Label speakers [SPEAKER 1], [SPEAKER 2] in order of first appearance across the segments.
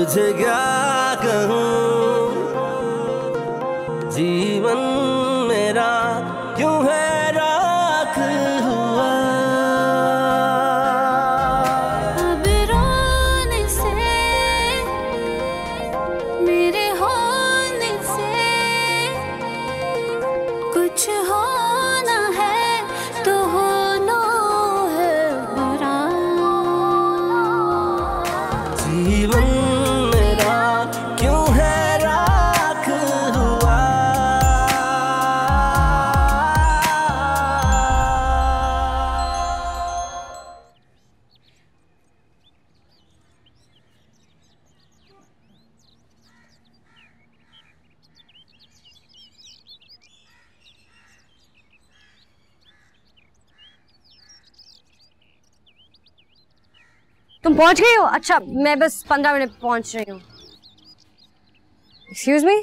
[SPEAKER 1] तुझे क्या कहूँ, जीवन मेरा क्यों है राख हुआ।
[SPEAKER 2] अब रोने से मेरे होने से कुछ होना है तो होना है बुरा।
[SPEAKER 1] जीवन मेरा क्यों है राख हुआ।
[SPEAKER 3] तुम पहुंच गई हो? अच्छा, मैं बस 15 मिनट पहुंच रही हूँ। Excuse me.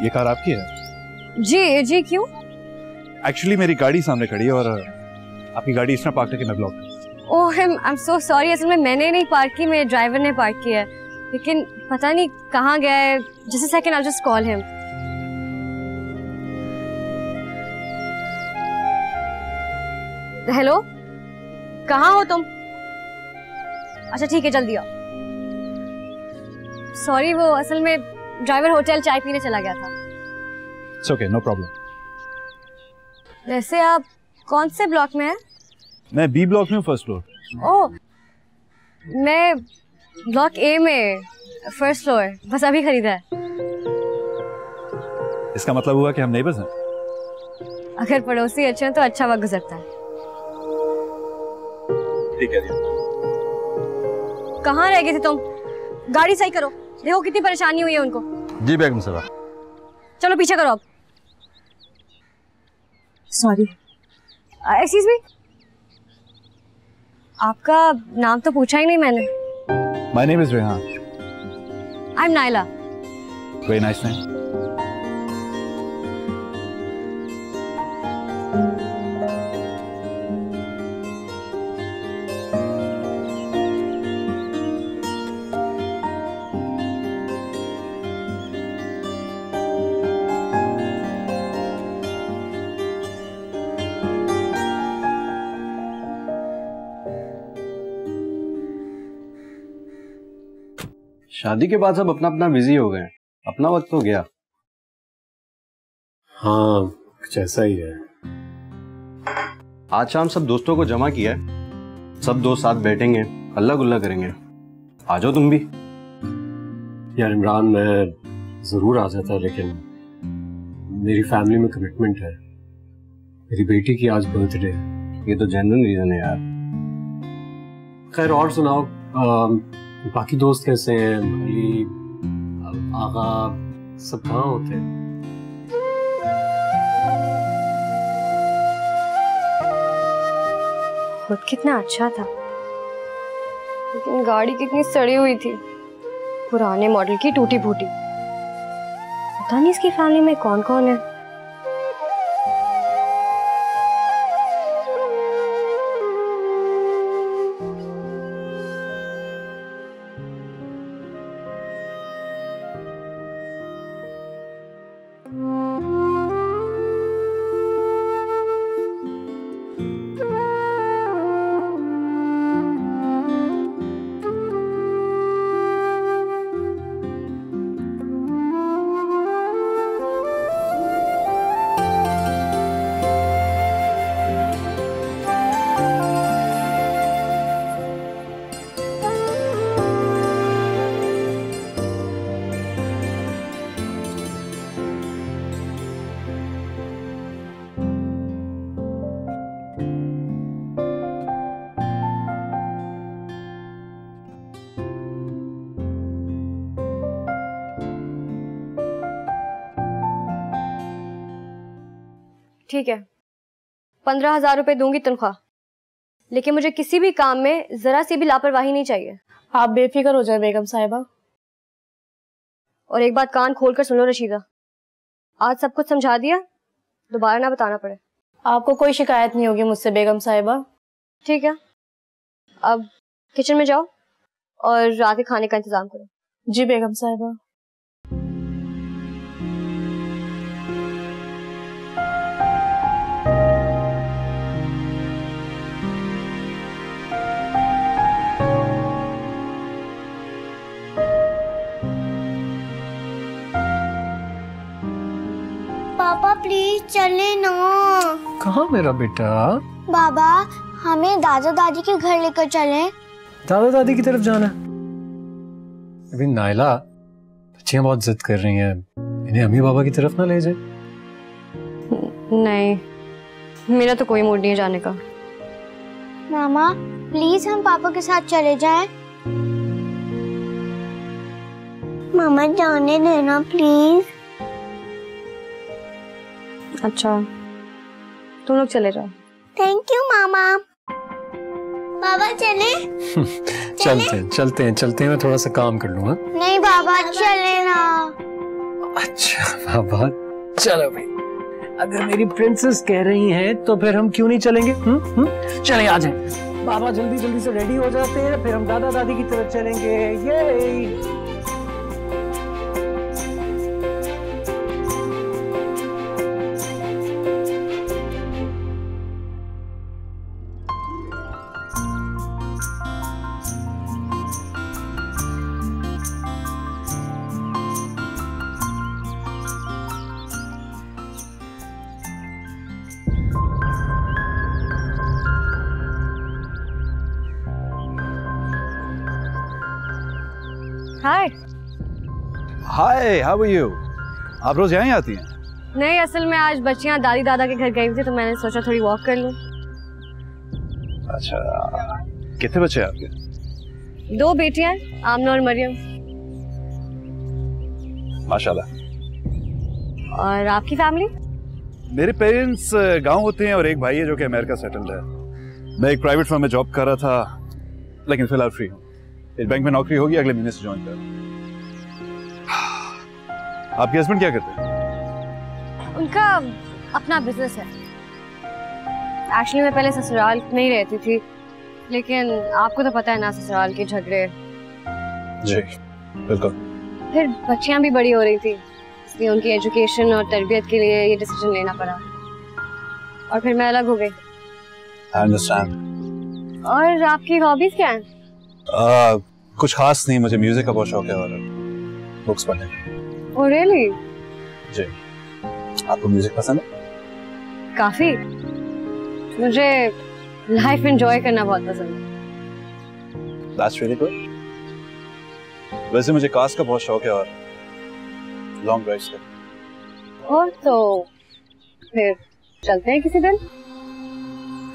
[SPEAKER 4] ये कार आपकी है?
[SPEAKER 3] जी जी, क्यों?
[SPEAKER 4] एक्चुअली मेरी गाड़ी सामने खड़ी है और आपकी गाड़ी इसमें पार्क करके मैं block.
[SPEAKER 3] Oh I am so sorry, असल में मैंने नहीं पार्क की, मेरे ड्राइवर ने पार्क किया है, लेकिन पता नहीं कहाँ गया है। Just a second, I just call him. Hello, कहाँ हो तुम? अच्छा ठीक है, जल्दी आओ। सॉरी, वो असल में ड्राइवर होटल चाय पीने चला गया था।
[SPEAKER 4] It's okay, no problem.
[SPEAKER 3] वैसे आप कौन से ब्लॉक में हैं?
[SPEAKER 4] मैं बी ब्लॉक में हूँ, फर्स्ट फ्लोर।
[SPEAKER 3] ओह, मैं ब्लॉक ए में फर्स्ट फ्लोर, बस अभी खरीदा है।
[SPEAKER 4] इसका मतलब हुआ कि हम नेबर्स हैं।
[SPEAKER 3] अगर पड़ोसी अच्छे हैं तो अच्छा वक्त गुजरता है।
[SPEAKER 4] ठीक है।
[SPEAKER 3] कहाँ रह गए थे तुम? गाड़ी सही करो, देखो कितनी परेशानी हुई है उनको।
[SPEAKER 4] जी बेगम साहब।
[SPEAKER 3] चलो पीछे करो अब। सॉरी, एक्सक्यूज मी, आपका नाम तो पूछा ही नहीं मैंने।
[SPEAKER 4] My name is Rehan.
[SPEAKER 3] I am Naila.
[SPEAKER 4] Very nice name.
[SPEAKER 5] शादी के बाद सब अपना अपना बिजी हो गए, अपना वक्त तो गया।
[SPEAKER 6] हाँ, कुछ ऐसा ही है।
[SPEAKER 5] आज शाम सब दोस्तों को जमा किया है, सब दोस्त साथ बैठेंगे, अल्लाह गुल्ला करेंगे। आ जाओ तुम भी।
[SPEAKER 6] यार इमरान, मैं जरूर आ जाता, लेकिन मेरी फैमिली में कमिटमेंट है। मेरी बेटी की आज बर्थडे है।
[SPEAKER 5] ये तो जेन्युइन रीजन है यार।
[SPEAKER 6] खैर, और सुनाओ, बाकी दोस्त कैसे हैं? अली, आगा, सब कहाँ होते हैं?
[SPEAKER 3] खुद कितना अच्छा था, लेकिन गाड़ी कितनी सड़ी हुई थी, पुराने मॉडल की, टूटी फूटी। पता नहीं इसकी फैमिली में कौन कौन है। ठीक है, 15,000 रुपए दूंगी तनख्वाह, लेकिन मुझे किसी भी काम में जरा सी भी लापरवाही नहीं चाहिए।
[SPEAKER 7] आप बेफिक्र हो जाए बेगम साहिबा।
[SPEAKER 3] और एक बात कान खोल कर सुन लो रशीदा, आज सब कुछ समझा दिया, दोबारा ना बताना पड़े।
[SPEAKER 7] आपको कोई शिकायत नहीं होगी मुझसे बेगम साहिबा।
[SPEAKER 3] ठीक है, अब किचन में जाओ और रात के खाने का इंतजाम करो।
[SPEAKER 7] जी बेगम साहिबा।
[SPEAKER 8] पापा प्लीज चले ना।
[SPEAKER 6] कहाँ मेरा बेटा?
[SPEAKER 8] बाबा हमें दादा दादी के घर लेकर चलें।
[SPEAKER 6] दादा दादी की तरफ जाना है? अभी नायला, बच्चियां बहुत जिद कर रही हैं, इन्हें अम्मी बाबा की तरफ ना ले जाए।
[SPEAKER 3] नहीं, मेरा तो कोई मूड नहीं है जाने का।
[SPEAKER 8] मामा प्लीज हम पापा के साथ चले जाएं। मामा जाने देना प्लीज।
[SPEAKER 3] अच्छा, तुम लोग चले जाओ।
[SPEAKER 8] थैंक यू मामा। बाबा चले?
[SPEAKER 6] चलते हैं, मैं थोड़ा सा काम कर लूँ।
[SPEAKER 8] नहीं बाबा चले ना।
[SPEAKER 6] अच्छा बाबा, चलो भाई, अगर मेरी प्रिंसेस कह रही हैं तो फिर हम क्यों नहीं चलेंगे? चले आ जाए। बाबा जल्दी से रेडी हो जाते हैं, फिर हम दादा दादी की तरफ चलेंगे। ये
[SPEAKER 3] हाय।
[SPEAKER 4] हाय, हाउ आर यू? आप रोज यहीं आती हैं?
[SPEAKER 3] नहीं, असल में आज बच्चियां दादी दादा के घर गई थी तो मैंने सोचा थोड़ी वॉक कर लूं।
[SPEAKER 4] अच्छा, कितने बच्चे हैं आपके?
[SPEAKER 3] 2 बेटियां, आमना और मरियम।
[SPEAKER 4] माशाल्लाह।
[SPEAKER 3] और आपकी फैमिली?
[SPEAKER 4] मेरे पेरेंट्स गांव होते हैं और एक भाई है जो कि अमेरिका सेटल्ड है। मैं एक प्राइवेट फर्म में जॉब कर रहा था, लेकिन फिलहाल फ्री हूँ। इस बैंक में नौकरी होगी, अगले महीने से ज्वाइन कर। आपके हस्बैंड क्या करते हैं?
[SPEAKER 3] उनका अपना बिजनेस है। एक्चुअली मैं पहले ससुराल नहीं रहती थी, लेकिन आपको तो पता है ना ससुराल के झगड़े।
[SPEAKER 4] जी बिल्कुल।
[SPEAKER 3] फिर बच्चियां भी बड़ी हो रही थी, इसलिए उनकी एजुकेशन और तरबियत के लिए ये डिसीजन लेना पड़ा और फिर मैं अलग हो गई।
[SPEAKER 4] I understand।
[SPEAKER 3] और आपकी हॉबीज क्या हैं?
[SPEAKER 4] कुछ खास नहीं, मुझे म्यूजिक का बहुत शौक है और बुक्स पढ़ने का।
[SPEAKER 3] Oh really?
[SPEAKER 4] जी। आपको म्यूजिक पसंद है?
[SPEAKER 3] काफी। मुझे लाइफ एंजॉय करना बहुत पसंद है।
[SPEAKER 4] That's really good। वैसे मुझे कार्स का बहुत शौक है और लॉन्ग ड्राइव्स का।
[SPEAKER 3] और तो फिर चलते हैं किसी दिन।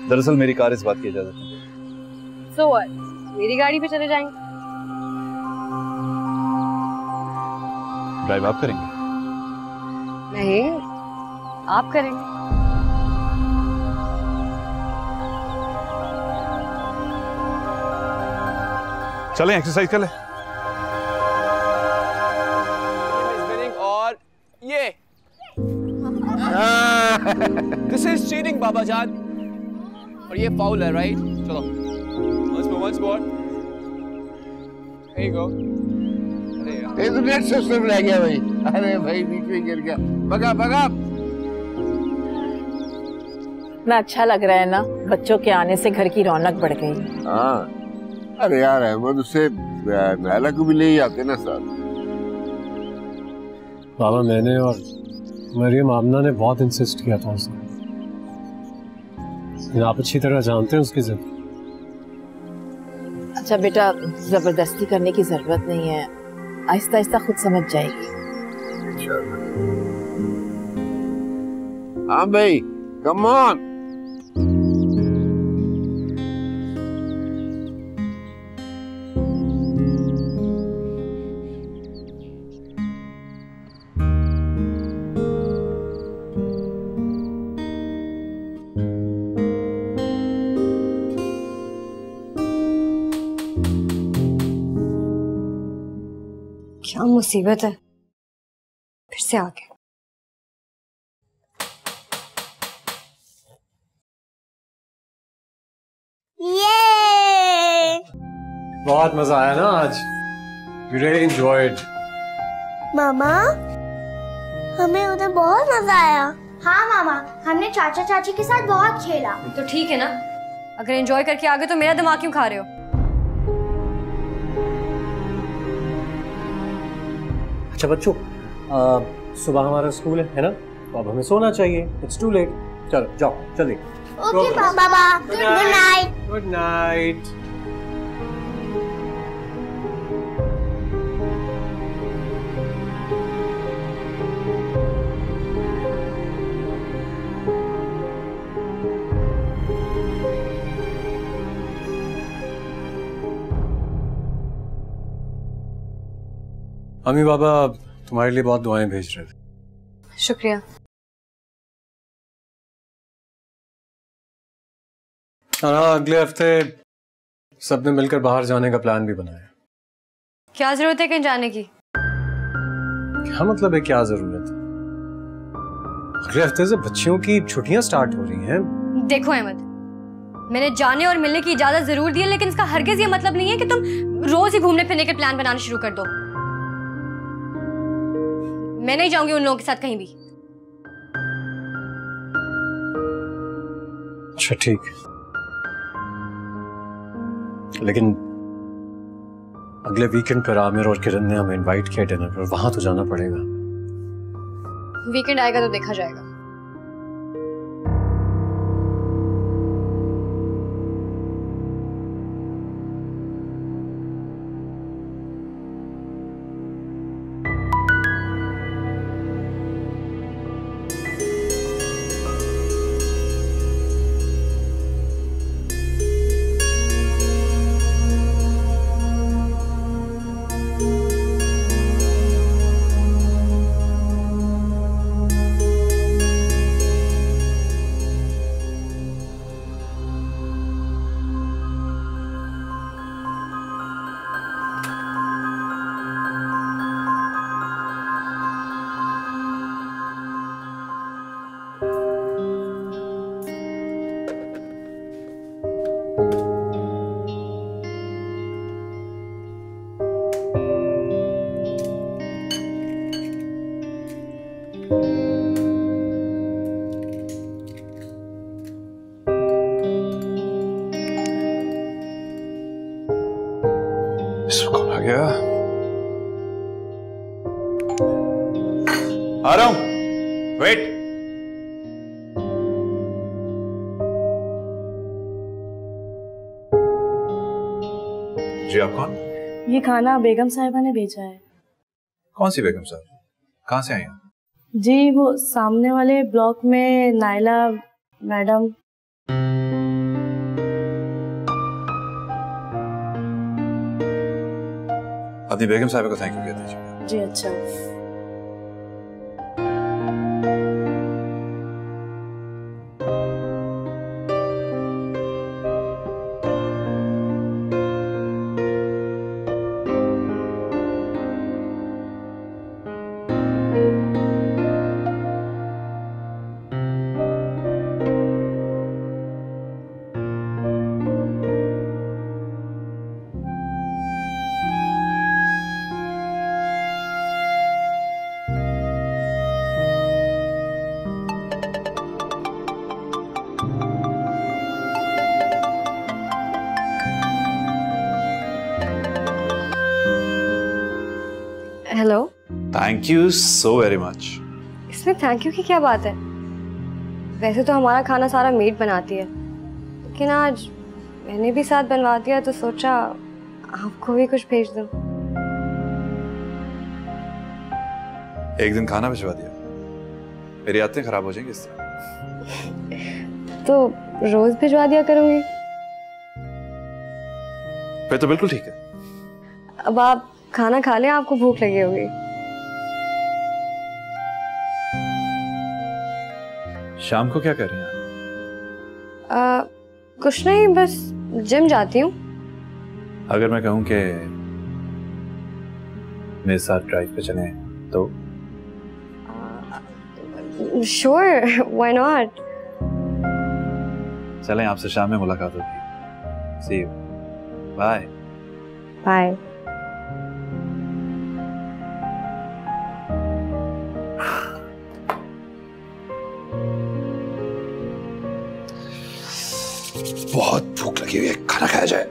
[SPEAKER 4] दरअसल मेरी कार इस बात की इजाजत नहीं।
[SPEAKER 3] So what? मेरी गाड़ी पे चले जाएंगे।
[SPEAKER 4] ड्राइव आप करेंगे?
[SPEAKER 3] नहीं, आप करेंगे।
[SPEAKER 4] चलें एक्सरसाइज कर लें।
[SPEAKER 1] और ये दिस इज चीटिंग बाबा जान, और ये फाउल है, राइट? चलो once more there you go।
[SPEAKER 9] ये तो नेट सिस्टम रह गया भाई। अरे भाई बीच में गिर गया। भगा
[SPEAKER 10] ना अच्छा लग रहा है ना, बच्चों के आने से घर की रौनक बढ़ गई।
[SPEAKER 9] हाँ, अरे यार अहमद उससे नायला को भी ले ही आते ना साथ।
[SPEAKER 6] बाबा, मैंने और मरियम आमना ने बहुत इंसिस्ट किया था उसको, लेकिन आप अच्छी तरह जानते हैं उसकी जिद।
[SPEAKER 10] अच्छा बेटा, जबरदस्ती करने की जरूरत नहीं है, आहिस्ता आहिस्ता खुद समझ जाएगी।
[SPEAKER 9] हाँ भाई, कम ऑन।
[SPEAKER 3] क्या मुसीबत है, फिर से आ गया।
[SPEAKER 8] ये
[SPEAKER 6] बहुत मजा आया ना आज। You really enjoyed.
[SPEAKER 8] मामा हमें उधर बहुत मजा आया। हाँ मामा, हमने चाचा चाची के साथ बहुत खेला।
[SPEAKER 3] तो ठीक है ना, अगर एंजॉय करके आ गए तो मेरा दिमाग क्यों खा रहे हो?
[SPEAKER 6] अच्छा बच्चों, सुबह हमारा स्कूल है ना, तो अब हमें सोना चाहिए। It's too late. चलो जाओ जल्दी।
[SPEAKER 8] ओके पापा, गुड नाइट।
[SPEAKER 6] Good night. अम्मी बाबा तुम्हारे लिए बहुत दुआएं भेज रहे थे।
[SPEAKER 3] शुक्रिया।
[SPEAKER 6] और हाँ, अगले हफ्ते सबने मिलकर बाहर जाने का प्लान भी बनाया।
[SPEAKER 3] क्या जरूरत है कहीं जाने की?
[SPEAKER 6] क्या मतलब है क्या जरूरत है? अगले हफ्ते से बच्चियों की छुट्टियां स्टार्ट हो रही हैं।
[SPEAKER 3] देखो अहमद, मैंने जाने और मिलने की इजाजत जरूर दी है, लेकिन इसका हरगिज ये मतलब नहीं है कि तुम रोज ही घूमने फिरने के प्लान बनाने शुरू कर दो। मैं नहीं जाऊंगी उन लोगों के साथ कहीं भी।
[SPEAKER 6] अच्छा ठीक है, लेकिन अगले वीकेंड पर आमिर और किरण ने हमें इनवाइट किया डिनर पर, वहां तो जाना पड़ेगा।
[SPEAKER 3] वीकेंड आएगा तो देखा जाएगा।
[SPEAKER 4] कौन आ गया? आ रहा हूं, वेट। जी आप कौन?
[SPEAKER 7] ये खाना बेगम साहिबा ने भेजा है।
[SPEAKER 4] कौन सी बेगम साहब? कहां से आई हैं?
[SPEAKER 7] जी वो सामने वाले ब्लॉक में नायला मैडम।
[SPEAKER 4] अपनी बेगम साहिबा को थैंक यू कहते हैं।
[SPEAKER 7] जी अच्छा। Hello.
[SPEAKER 4] Thank you so very much.
[SPEAKER 3] इसमें थैंक यू की क्या बात है? वैसे तो हमारा खाना सारा मेड बनाती है, लेकिन आज मैंने भी साथ बनवा दिया तो सोचा आपको भी कुछ भेज दूं।
[SPEAKER 4] एक दिन खाना भिजवा दिया, मेरी आदतें खराब हो जाएंगी इससे।
[SPEAKER 3] तो रोज भिजवा दिया करूंगी।
[SPEAKER 4] फिर तो बिल्कुल ठीक है।
[SPEAKER 3] अब आप खाना खा लें, आपको भूख लगी होगी।
[SPEAKER 4] शाम को क्या कर रही हैं आप?
[SPEAKER 3] कुछ नहीं, बस जिम जाती हूँ।
[SPEAKER 4] अगर मैं कहूँ कि मेरे साथ ड्राइव पे चलें तो?
[SPEAKER 3] Sure, why not.
[SPEAKER 4] चलें, आपसे शाम में मुलाकात होगी। See you. Bye.
[SPEAKER 3] Bye.
[SPEAKER 9] बहुत भूख लगी हुई है, खाना खाया जाए।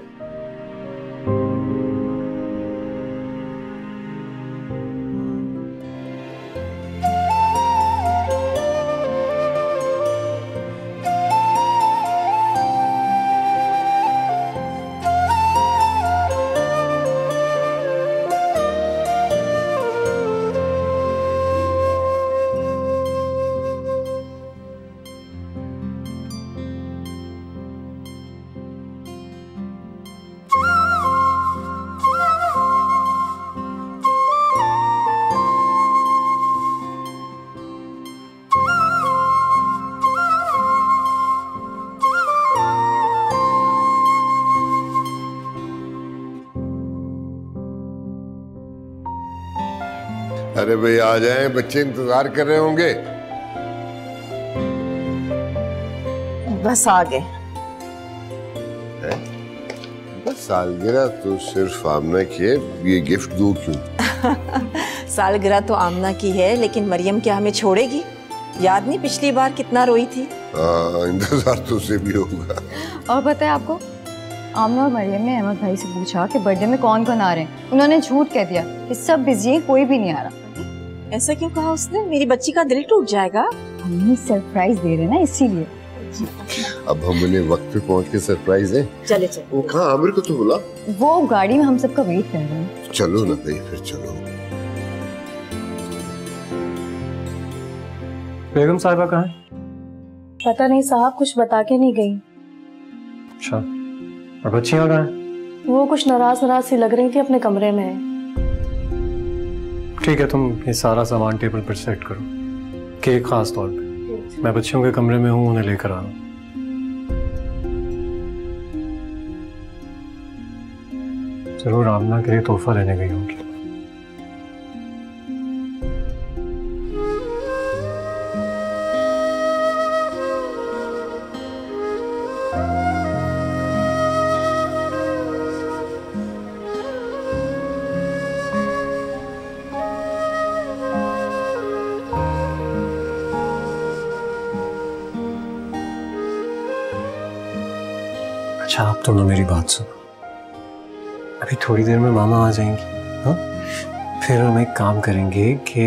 [SPEAKER 9] अरे भाई आ जाएं, बच्चे इंतजार कर रहे होंगे।
[SPEAKER 10] बस आ गए।
[SPEAKER 9] बस सालगिरह तो सिर्फ आमना की है, ये गिफ्ट दूं क्यों?
[SPEAKER 10] सालगिरह तो आमना की है, लेकिन मरियम क्या हमें छोड़ेगी? याद नहीं पिछली बार कितना रोई थी?
[SPEAKER 9] हाँ, इंतजार तो उसे भी होगा।
[SPEAKER 3] और पता है आपको, आमना और मरियम ने अहमद भाई से पूछा कि बर्थडे में कौन कौन आ रहे हैं। उन्होंने झूठ कह दिया कि सब बिजी हैं, कोई भी नहीं आ रहा।
[SPEAKER 10] ऐसा क्यों कहा उसने? मेरी बच्ची का दिल टूट जाएगा।
[SPEAKER 3] हम सरप्राइज दे रहे ना, इसीलिए।
[SPEAKER 9] अब हम उन्हें वक्त पे पहुंच के सरप्राइज है।
[SPEAKER 10] चले चले।
[SPEAKER 9] वो कहाँ? आमिर को तो बुला।
[SPEAKER 3] वो गाड़ी में हम सबका वेट कर रहे हैं।
[SPEAKER 9] चलो ना भाई, फिर चलो।
[SPEAKER 6] बेगम साहिबा कहाँ है?
[SPEAKER 7] पता नहीं साहब, कुछ बता के नहीं गई।
[SPEAKER 6] अच्छा, और बच्चियाँ कहाँ हैं?
[SPEAKER 7] वो कुछ नाराज नाराज सी लग रही थी, अपने कमरे में है।
[SPEAKER 6] ठीक है, तुम ये सारा सामान टेबल पर सेट करो, केक खास तौर पे। मैं बच्चियों के कमरे में हूँ, उन्हें लेकर आ रहा हूँ। जरूर आमना के लिए तोहफा लेने गई होंगी। अच्छा, आप दोनों मेरी बात सुनो। अभी थोड़ी देर में मामा आ जाएंगी। हाँ, फिर हम एक काम करेंगे कि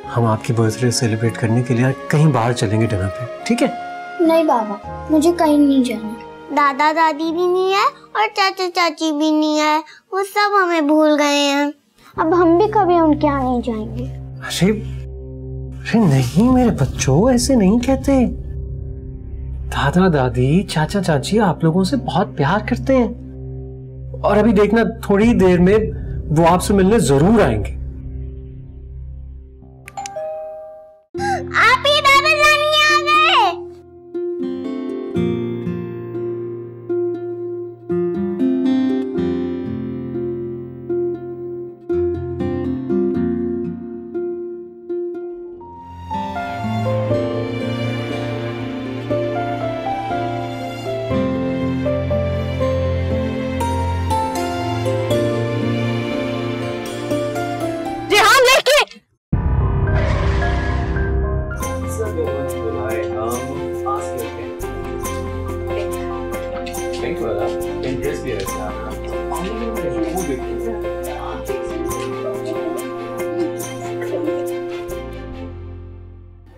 [SPEAKER 6] हम आपकी बर्थडे सेलिब्रेट करने के लिए कहीं बाहर चलेंगे डिनर पे, ठीक है?
[SPEAKER 8] नहीं बाबा, मुझे कहीं नहीं जाना। दादा दादी भी नहीं है और चाचा चाची भी नहीं है, वो सब हमें भूल गए हैं। अब हम भी कभी उनके यहाँ नहीं जाएंगे।
[SPEAKER 6] अरे नहीं मेरे बच्चों, ऐसे नहीं कहते। दादा दादी चाचा चाची आप लोगों से बहुत प्यार करते हैं, और अभी देखना थोड़ी देर में वो आपसे मिलने जरूर आएंगे।
[SPEAKER 8] आप ही दादा नानी आ गए।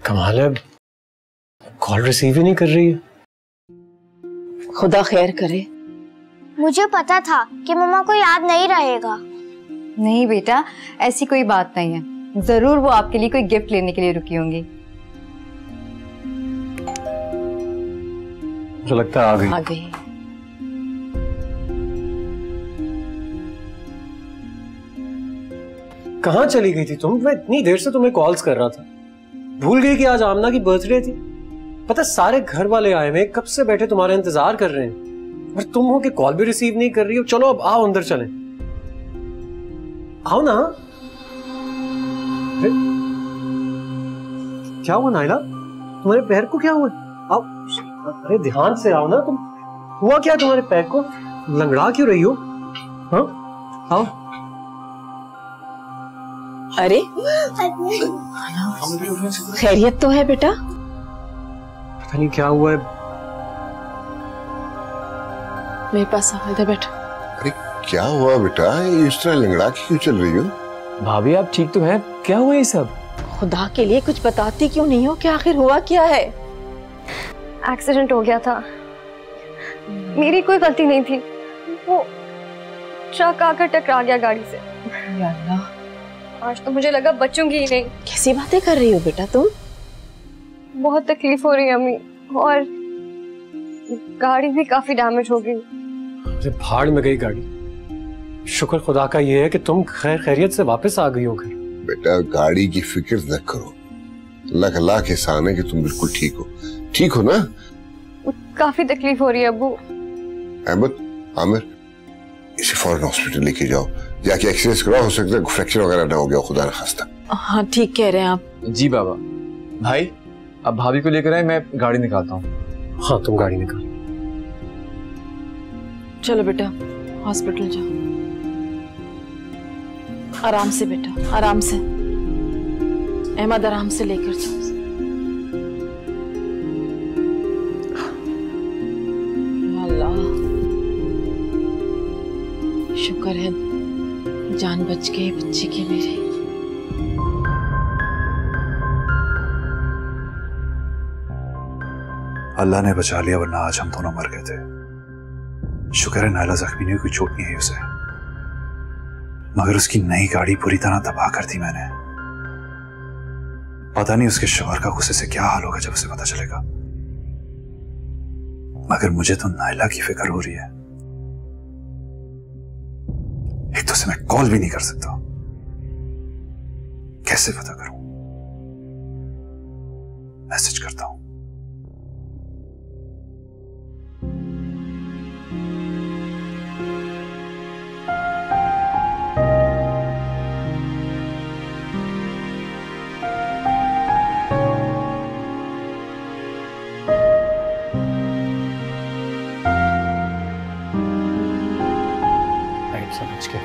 [SPEAKER 6] कमाल है, कॉल रिसीव ही नहीं कर रही है।
[SPEAKER 10] खुदा खैर करे।
[SPEAKER 8] मुझे पता था कि मम्मा को याद नहीं रहेगा।
[SPEAKER 3] नहीं बेटा, ऐसी कोई बात नहीं है। जरूर वो आपके लिए कोई गिफ्ट लेने के लिए रुकी होंगी।
[SPEAKER 6] मुझे लगता है आ गई।
[SPEAKER 10] आ गई।
[SPEAKER 6] कहाँ चली गई थी तुम? मैं इतनी देर से तुम्हें कॉल्स कर रहा था। भूल गई कि आज आमना की बर्थडे थी? पता सारे घर वाले आए हुए, कब से बैठे तुम्हारा इंतजार कर रहे हैं, और तुम हो कि कॉल भी रिसीव नहीं कर रही हो। चलो अब आओ, अंदर चलें। आओ ना। क्या हुआ नाइला? तुम्हारे पैर को क्या हुआ? आओ। अरे ध्यान से आओ ना तुम। हुआ क्या तुम्हारे पैर को? लंगड़ा क्यों रही हो? हाँ, आओ।
[SPEAKER 10] अरे खैरियत तो है बेटा?
[SPEAKER 6] पता नहीं क्या हुआ है।
[SPEAKER 10] मेरे पास आओ, इधर बैठो।
[SPEAKER 9] अरे क्या हुआ बेटा, इस तरह लंगड़ा के क्यों चल रही हो?
[SPEAKER 1] भाभी आप ठीक तो हैं? क्या हुआ ये सब?
[SPEAKER 10] खुदा के लिए कुछ बताती क्यों नहीं हो? क्या आखिर हुआ क्या है?
[SPEAKER 3] एक्सीडेंट हो गया था, मेरी कोई गलती नहीं थी। वो ट्रक आकर टकरा गया गाड़ी से।
[SPEAKER 10] या अल्लाह,
[SPEAKER 3] आज तो मुझे लगा बचूंगी ही नहीं।
[SPEAKER 10] कैसी बातें कर रही हो बेटा तुम?
[SPEAKER 3] बहुत तकलीफ हो रही है अम्मी, और गाड़ी भी काफी डैमेज हो गई।
[SPEAKER 6] अरे भाड़ में गई गाड़ी। शुक्र खुदा का ये है कि तुम खैर खैरियत से वापस आ गई हो घर।
[SPEAKER 9] बेटा गाड़ी की फिक्र न करो, अल्लाह का लाख एहसान है कि तुम बिल्कुल ठीक हो। ठीक हो ना?
[SPEAKER 3] काफी तकलीफ हो रही है अब्बू।
[SPEAKER 9] अहमद, आमिर, इसे फौरन हॉस्पिटल लेके जाओ, जाके एक्सरेस कराओ, हो सकता है फ्रैक्चर वगैरह ना हो गया, खुदा न खास्ता।
[SPEAKER 10] हाँ ठीक कह रहे हैं आप।
[SPEAKER 1] जी बाबा। भाई अब भाभी को लेकर आए, मैं गाड़ी निकालता हूँ।
[SPEAKER 6] हाँ तुम गाड़ी निकालो।
[SPEAKER 10] चलो बेटा हॉस्पिटल जाओ। आराम से बेटा, आराम से। अहमद आराम से लेकर जाओ। अल्लाह शुक्र है जान बच गई बच्चे की मेरी।
[SPEAKER 4] अल्लाह ने बचा लिया, वरना आज हम दोनों मर गए थे। शुक्र है नायला जख्मी नहीं, कोई चोट नहीं है उसे, मगर उसकी नई गाड़ी पूरी तरह तबाह कर दी मैंने। पता नहीं उसके शौहर का गुस्से से क्या हाल होगा जब उसे पता चलेगा, मगर मुझे तो नायला की फिक्र हो रही है। एक तो उसे मैं कॉल भी नहीं कर सकता, कैसे पता करूं? मैसेज करता हूं।
[SPEAKER 6] समझ के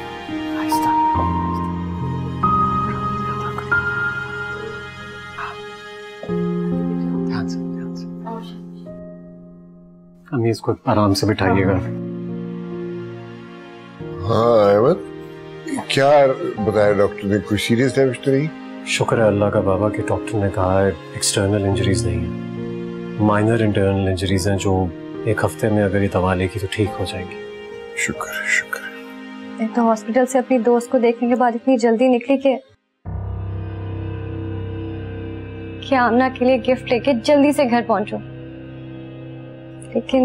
[SPEAKER 6] अम्मी इसको आराम से बिठाइएगा।
[SPEAKER 9] हाँ अहमद, क्या बताया डॉक्टर ने? कोई सीरियस डैमेज तो नहीं?
[SPEAKER 6] शुक्र है अल्लाह का बाबा कि डॉक्टर ने कहा है एक्सटर्नल इंजरीज नहीं है, माइनर इंटरनल इंजरीज हैं जो एक हफ्ते में अगर ये दवा लेगी तो ठीक हो जाएंगी।
[SPEAKER 9] शुक्र है, शुक्र है।
[SPEAKER 3] तो हॉस्पिटल से अपनी दोस्त को देखने के बाद इतनी जल्दी निकली कि आमना के लिए गिफ्ट लेके जल्दी से घर पहुंचो, लेकिन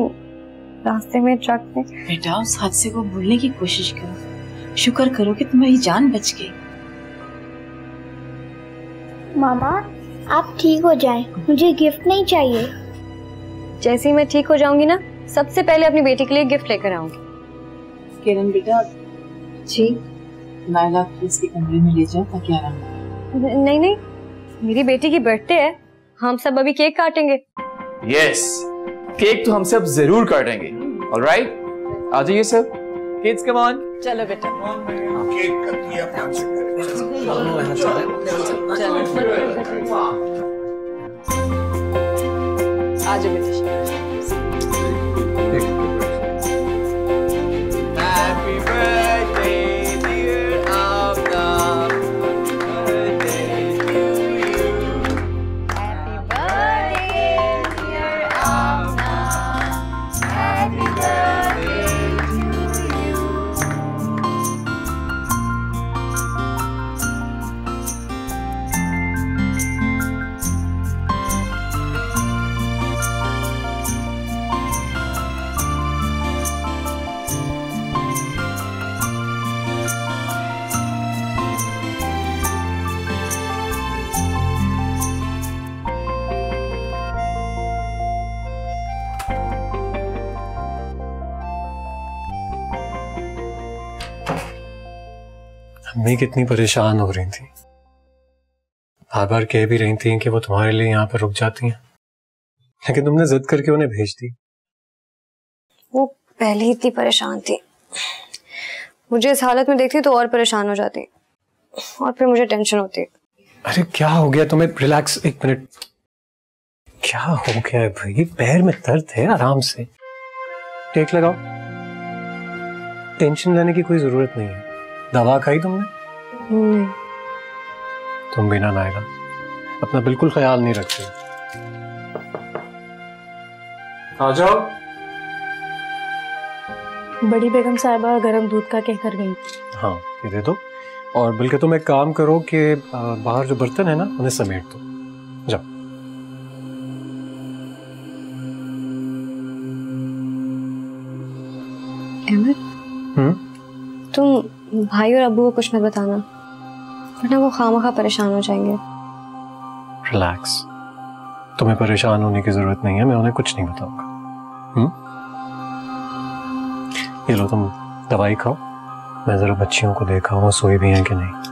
[SPEAKER 3] रास्ते में ट्रक में।
[SPEAKER 10] बेटा उस हादसे को भूलने की कोशिश करो, शुक्र करो कि तुम्हारी जान बच गई।
[SPEAKER 8] मामा आप ठीक हो जाएं, मुझे गिफ्ट नहीं चाहिए।
[SPEAKER 3] जैसे ही मैं ठीक हो जाऊंगी ना, सबसे पहले अपनी बेटी के लिए गिफ्ट लेकर आऊंगी।
[SPEAKER 10] किरण बेटा जी, नायला इसके कमरे में ले जाओ ताकि आराम हो।
[SPEAKER 3] नहीं नहीं, मेरी बेटी की बर्थडे है, हम सब अभी केक काटेंगे।
[SPEAKER 1] यस, केक तो हम सब जरूर काटेंगे। ऑलराइट, आ जाइए सब, किड्स कम ऑन।
[SPEAKER 10] चलो बेटा,
[SPEAKER 9] केक कट किया पांच
[SPEAKER 10] आ जाओ बेटा।
[SPEAKER 1] Happy birthday dear Amna, birthday to you.
[SPEAKER 2] Happy birthday dear Amna, happy birthday to you.
[SPEAKER 6] अम्मी कितनी परेशान हो रही थी, बार बार कह भी रही थी कि वो तुम्हारे लिए यहाँ पर रुक जाती हैं, लेकिन तुमने जिद करके उन्हें भेज दी।
[SPEAKER 3] वो पहले ही इतनी परेशान थी, मुझे इस हालत में देखती तो और परेशान हो जाती और फिर मुझे टेंशन होती।
[SPEAKER 6] अरे क्या हो गया तुम्हें? रिलैक्स, एक मिनट। क्या हो गया है भाई? पैर में दर्द है, आराम से टेक लगाओ। टेंशन लेने की कोई जरूरत नहीं है। दवा खाई तुमने?
[SPEAKER 3] नहीं।
[SPEAKER 6] तुम भी ना नायला, अपना बिल्कुल ख्याल नहीं रखते। आ जाओ।
[SPEAKER 7] बड़ी बेगम साहिबा गर्म दूध का कहकर गई।
[SPEAKER 6] हाँ, ये दे दो। और बल्कि तुम एक काम करो कि बाहर जो बर्तन है ना उन्हें समेट दो। जाओ।
[SPEAKER 3] अहमद, तुम भाई और अब्बू को कुछ मत बताना, वरना वो खामखा परेशान हो जाएंगे।
[SPEAKER 6] रिलैक्स, तुम्हें परेशान होने की जरूरत नहीं है, मैं उन्हें कुछ नहीं बताऊंगा। ये लो, तुम दवाई खाओ। मैं जरा बच्चियों को देखा हूँ सोई भी हैं कि नहीं।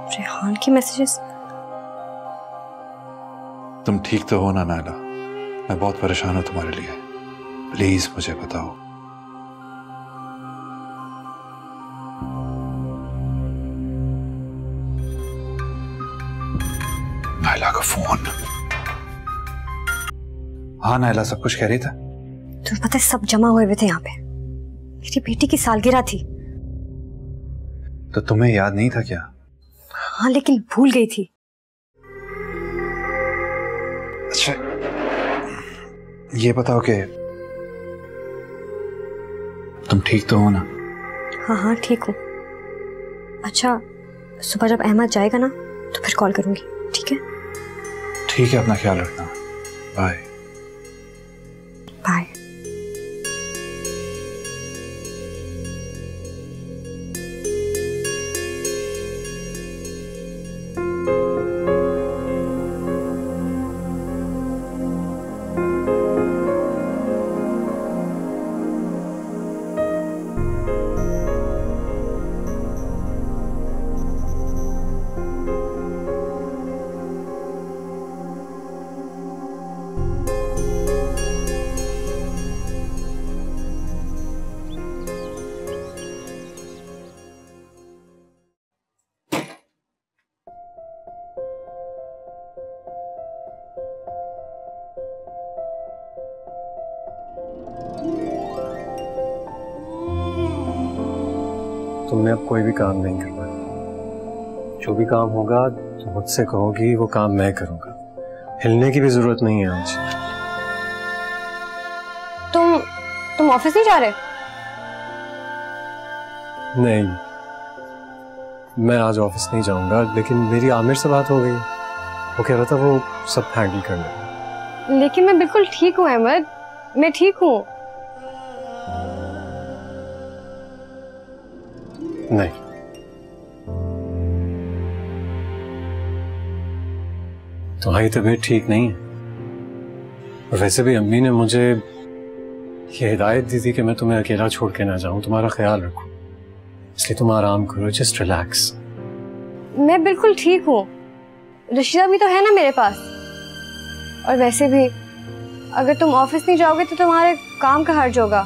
[SPEAKER 3] रेहान की मैसेजेस।
[SPEAKER 4] तुम ठीक तो हो ना नायला? मैं बहुत परेशान हूं तुम्हारे लिए, प्लीज मुझे बताओ। नायला का फोन। हाँ नायला, सब कुछ कह रही था।
[SPEAKER 3] तुम्हें पता है सब जमा हुए थे यहाँ पे, मेरी बेटी की सालगिरह थी।
[SPEAKER 4] तो तुम्हें याद नहीं था क्या?
[SPEAKER 3] हाँ, लेकिन भूल गई थी।
[SPEAKER 4] अच्छा, ये बताओ कि तुम ठीक तो हो ना?
[SPEAKER 3] हाँ हाँ ठीक हूँ। अच्छा, सुबह जब अहमद जाएगा ना तो फिर कॉल करूंगी, ठीक है?
[SPEAKER 4] ठीक है, अपना ख्याल रखना। बाय।
[SPEAKER 3] बाय।
[SPEAKER 6] तुमने अब कोई भी काम नहीं करना। जो भी काम होगा तो मुझसे कहोगी, वो काम मैं करूंगा। हिलने की भी जरूरत नहीं है आज।
[SPEAKER 3] तुम ऑफिस नहीं जा रहे?
[SPEAKER 6] नहीं, मैं आज ऑफिस नहीं जाऊंगा, लेकिन मेरी आमिर से बात हो गई। वो कह रहा था वो सब हैंडल कर लेगा।
[SPEAKER 3] लेकिन मैं बिल्कुल ठीक हूँ अहमद, मैं ठीक हूँ।
[SPEAKER 6] नहीं, तुम्हारी तबीयत ठीक नहीं है। वैसे भी अम्मी ने मुझे ये हिदायत दी थी कि मैं तुम्हें अकेला छोड़ के ना जाऊं, तुम्हारा ख्याल रखूं। इसलिए तुम आराम करो, जस्ट रिलैक्स।
[SPEAKER 3] मैं बिल्कुल ठीक हूँ, रशीदा भी तो है ना मेरे पास। और वैसे भी अगर तुम ऑफिस नहीं जाओगे तो तुम्हारे काम का हर्ज होगा।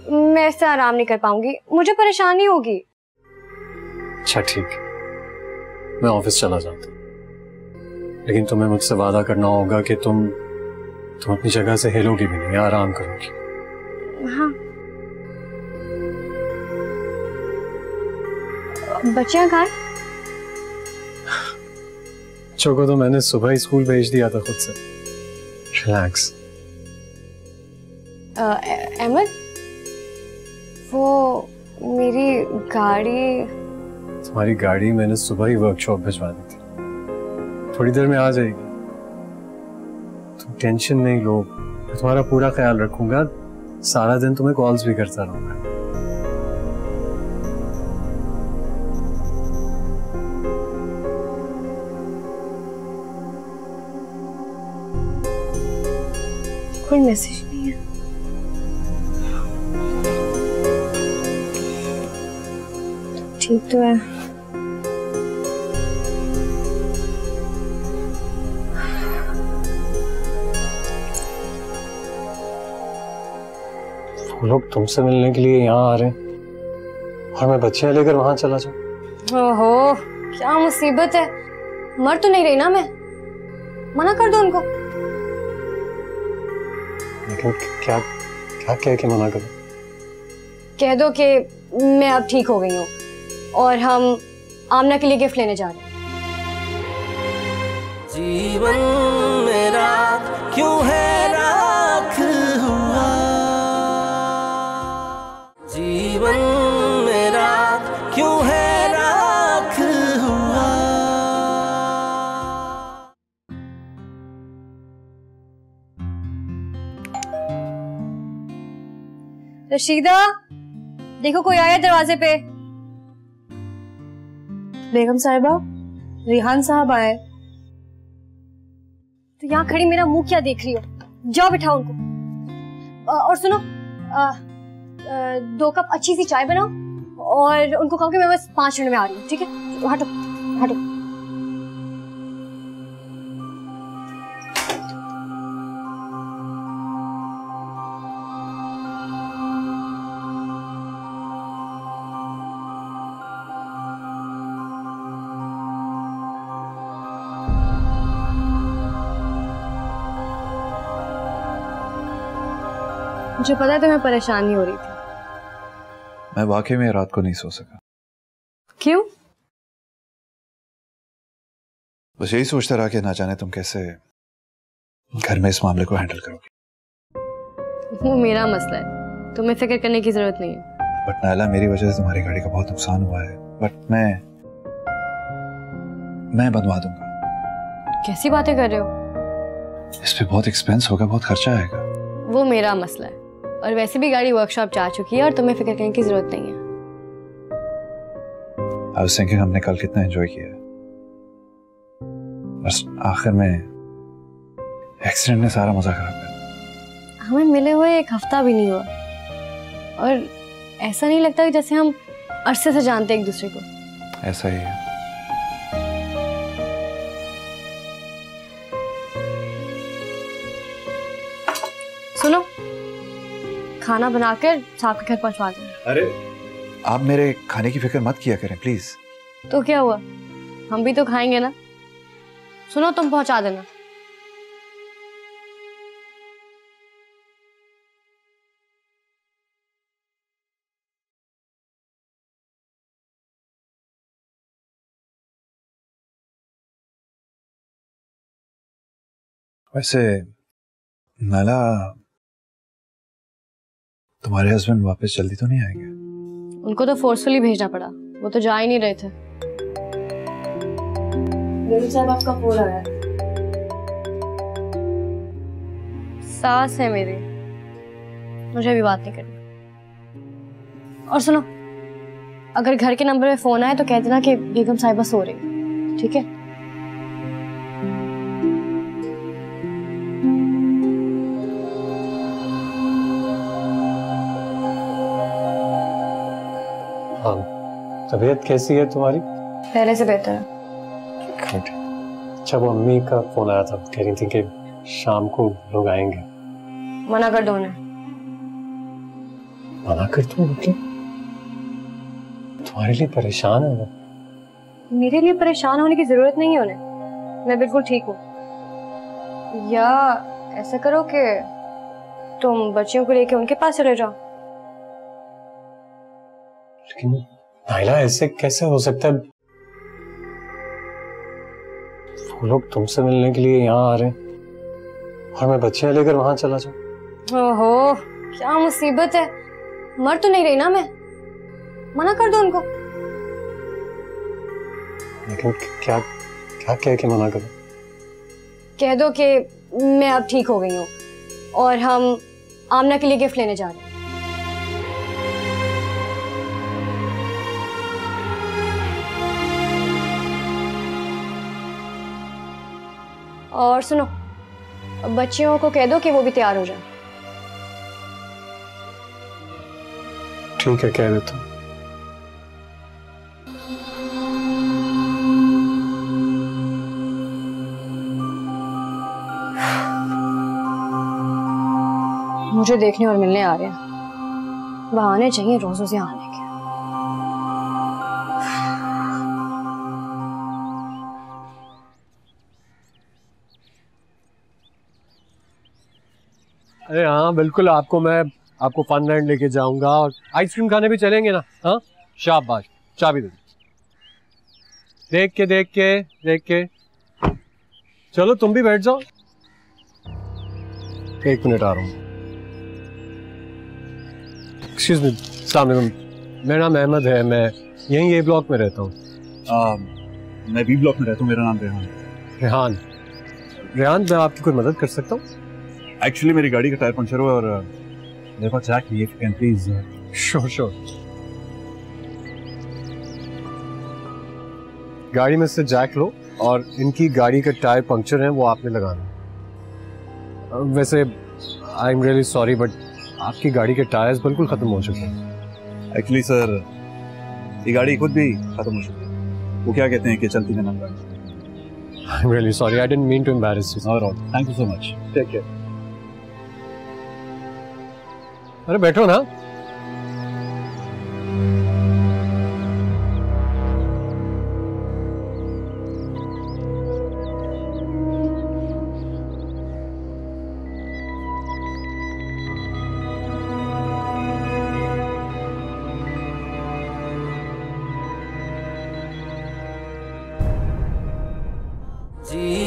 [SPEAKER 3] मैं इससे आराम नहीं कर पाऊंगी, मुझे परेशानी होगी।
[SPEAKER 6] अच्छा ठीक है, मैं ऑफिस चला जाता हूँ, लेकिन तुम्हें मुझसे वादा करना होगा कि तुम अपनी जगह से हिलोगी भी नहीं, आराम करोगी।
[SPEAKER 3] हाँ। बच्चियां कहाँ?
[SPEAKER 6] बच्चों को तो मैंने सुबह ही स्कूल भेज दिया था खुद से। रिलैक्स।
[SPEAKER 3] अहमद, वो मेरी गाड़ी।
[SPEAKER 6] तुम्हारी गाड़ी मैंने सुबह ही वर्कशॉप भिजवा दी थी, थोड़ी देर में आ जाएगी। तुम टेंशन नहीं लो, मैं तुम्हारा पूरा ख्याल रखूंगा। सारा दिन तुम्हें कॉल्स भी करता रहूंगा।
[SPEAKER 3] कोई मैसेज नहीं है। ठीक तो है।
[SPEAKER 6] वो लोग तुमसे मिलने के लिए यहाँ आ रहे हैं और मैं बच्चियां लेकर वहां चला जाऊं।
[SPEAKER 3] ओहो, क्या मुसीबत है। मर तो नहीं रही ना मैं? मना कर दो उनको।
[SPEAKER 6] लेकिन क्या क्या कह के मना करूं?
[SPEAKER 3] कह दो कि मैं अब ठीक हो गई हूँ और हम आमना के लिए गिफ्ट लेने जा रहे हैं।
[SPEAKER 11] जीवन मेरा क्यों है राख हुआ, जीवन मेरा क्यों है राख हुआ।
[SPEAKER 3] रशीदा, देखो कोई आया दरवाजे पे।
[SPEAKER 7] बेगम साहिबा, रिहान साहब आए।
[SPEAKER 3] तो यहाँ खड़ी मेरा मुंह क्या देख रही हो? जाओ बिठाओ उनको। और सुनो, 2 कप अच्छी सी चाय बनाओ और उनको कहो कि मैं बस 5 मिनट में आ रही हूँ। ठीक है, हटो हटो। मुझे पता है तुम्हें परेशानी हो रही थी।
[SPEAKER 4] मैं वाकई में रात को नहीं सो सका।
[SPEAKER 3] क्यों?
[SPEAKER 4] बस यही सोचता रहा कि ना जाने तुम कैसे घर में इस मामले को हैंडल करोगे।
[SPEAKER 3] वो मेरा मसला है, तुम्हें फिक्र करने की जरूरत नहीं है।
[SPEAKER 4] बट नायला, मेरी वजह से तुम्हारी गाड़ी का बहुत नुकसान हुआ है, बट मैं बनवा दूंगा।
[SPEAKER 3] कैसी बातें कर रहे हो?
[SPEAKER 4] इस पे बहुत एक्सपेंस होगा, बहुत खर्चा आएगा।
[SPEAKER 3] वो मेरा मसला है और वैसे भी गाड़ी वर्कशॉप जा चुकी है और तुम्हें फिक्र करने की जरूरत नहीं है।
[SPEAKER 4] I was thinking हमने कल कितना एंजॉय किया, बस आखिर में एक्सीडेंट ने सारा मजा खराब कर।
[SPEAKER 3] हमें मिले हुए 1 हफ्ता भी नहीं हुआ और ऐसा नहीं लगता कि जैसे हम अरसे से जानते एक दूसरे को।
[SPEAKER 4] ऐसा ही है।
[SPEAKER 3] सुनो, खाना बनाकर साहब के घर पहुंचवा देना।
[SPEAKER 4] अरे आप मेरे खाने की फिक्र मत किया करें प्लीज।
[SPEAKER 3] तो क्या हुआ, हम भी तो खाएंगे ना। सुनो, तुम पहुंचा देना।
[SPEAKER 4] वैसे नाला, तुम्हारे हस्बैंड वापस जल्दी तो नहीं आएंगे?
[SPEAKER 3] उनको तो फोर्सफुली भेजना पड़ा, वो तो जा ही नहीं रहे थे।
[SPEAKER 7] बेगम साहब, आपका फोन आया।
[SPEAKER 3] सास है मेरी, मुझे भी बात नहीं करनी। और सुनो, अगर घर के नंबर पे फोन आए तो कह देना कि बेगम साहिबा सो रही। ठीक है?
[SPEAKER 6] तबीयत कैसी है तुम्हारी?
[SPEAKER 3] पहले से बेहतर है।
[SPEAKER 6] अच्छा, वो अम्मी का फोन आया था, कह रही थी कि शाम को लोग आएंगे।
[SPEAKER 3] मना कर दो उन्हें।
[SPEAKER 6] मना कर दूं? मतलब तुम्हारे लिए परेशान है वो।
[SPEAKER 3] मेरे लिए परेशान होने की जरूरत नहीं है उन्हें, मैं बिल्कुल ठीक हूँ। या ऐसा करो कि तुम बच्चियों को लेके उनके पास चले जाओ।
[SPEAKER 6] लेकिन नायला, ऐसे कैसे हो सकता है? वो लोग तुमसे मिलने के लिए यहाँ आ रहे हैं और मैं बच्चियां लेकर वहां चला जाऊं।
[SPEAKER 3] ओहो, क्या मुसीबत है। मर तो नहीं रही ना मैं? मना कर दो उनको।
[SPEAKER 6] लेकिन क्या क्या कह के मना करूं?
[SPEAKER 3] कह दो कि मैं अब ठीक हो गई हूँ और हम आमना के लिए गिफ्ट लेने जा रहे हैं। और सुनो, बच्चियों को कह दो कि वो भी तैयार हो जाए।
[SPEAKER 6] ठीक है, कह देता हूँ।
[SPEAKER 3] मुझे देखने और मिलने आ रहे हैं, बहाने चाहिए रोजों से आने के।
[SPEAKER 6] अरे हाँ बिल्कुल, आपको फनलैंड लेके जाऊंगा और आइसक्रीम खाने भी चलेंगे ना। हाँ शाबाश, चाबी दे। देख के चलो तुम भी बैठ जाओ। 1 मिनट आ रहा हूँ। एक्सक्यूज मी, अस्सलाम वालेकुम। मेरा नाम अहमद है, मैं यहीं ए ब्लॉक में रहता हूँ।
[SPEAKER 4] मैं बी ब्लॉक में रहता हूँ। मेरा नाम रेहान।
[SPEAKER 6] रेहान, मैं आपकी कोई मदद कर सकता हूँ?
[SPEAKER 4] एक्चुअली मेरी गाड़ी का टायर पंचर हुआ और मेरे पास जैक नहीं है, कैन प्लीज।
[SPEAKER 6] श्योर। गाड़ी में से जैक लो और इनकी गाड़ी का टायर पंक्चर है वो आपने लगाना। वैसे आई एम रियली सॉरी बट आपकी गाड़ी के टायर्स बिल्कुल खत्म हो चुके हैं।
[SPEAKER 4] एक्चुअली सर, ये गाड़ी खुद भी खत्म हो चुकी है। वो क्या कहते हैं कि चलती है ना।
[SPEAKER 6] I am really sorry, I didn't mean to embarrass you.
[SPEAKER 4] Alright, thank you so much. Take care.
[SPEAKER 6] अरे बैठो ना।
[SPEAKER 11] जी